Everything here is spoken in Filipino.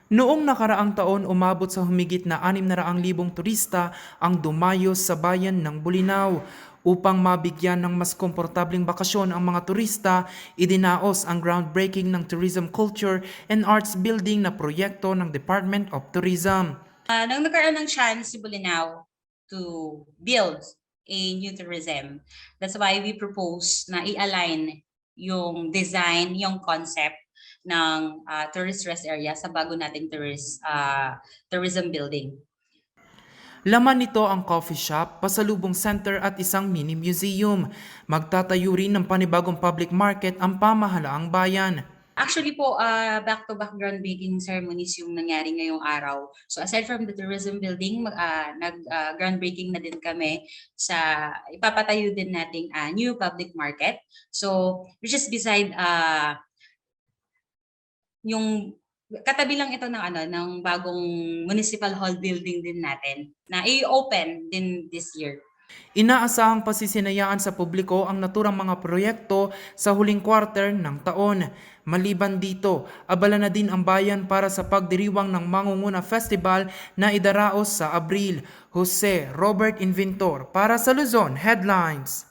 Noong nakaraang taon, umabot sa humigit na 600,000 turista ang dumayo sa bayan ng Bulinaw. Upang mabigyan ng mas komportabling bakasyon ang mga turista, idinaos ang groundbreaking ng Tourism Culture and Arts Building na proyekto ng Department of Tourism. Nang nagkaroon ng chance si Bolinao to build a new tourism, that's why we propose na i-align yung design, yung concept ng tourist rest area sa bago nating tourism building. Laman nito ang coffee shop, pasalubong center at isang mini museum. Magtatayo rin ng panibagong public market ang pamahalaang bayan. Actually po, back-to-back groundbreaking ceremonies yung nangyari ngayong araw. So aside from the tourism building, nag-groundbreaking na din kami sa ipapatayo din nating new public market. So which is beside yung katabi lang ito ng bagong municipal hall building din natin na i-open din this year. Inaasahang pasisinayaan sa publiko ang naturang mga proyekto sa huling quarter ng taon. Maliban dito, abala na din ang bayan para sa pagdiriwang ng Mangunguna Festival na idaraos sa Abril. Jose Robert Inventor para sa Luzon Headlines.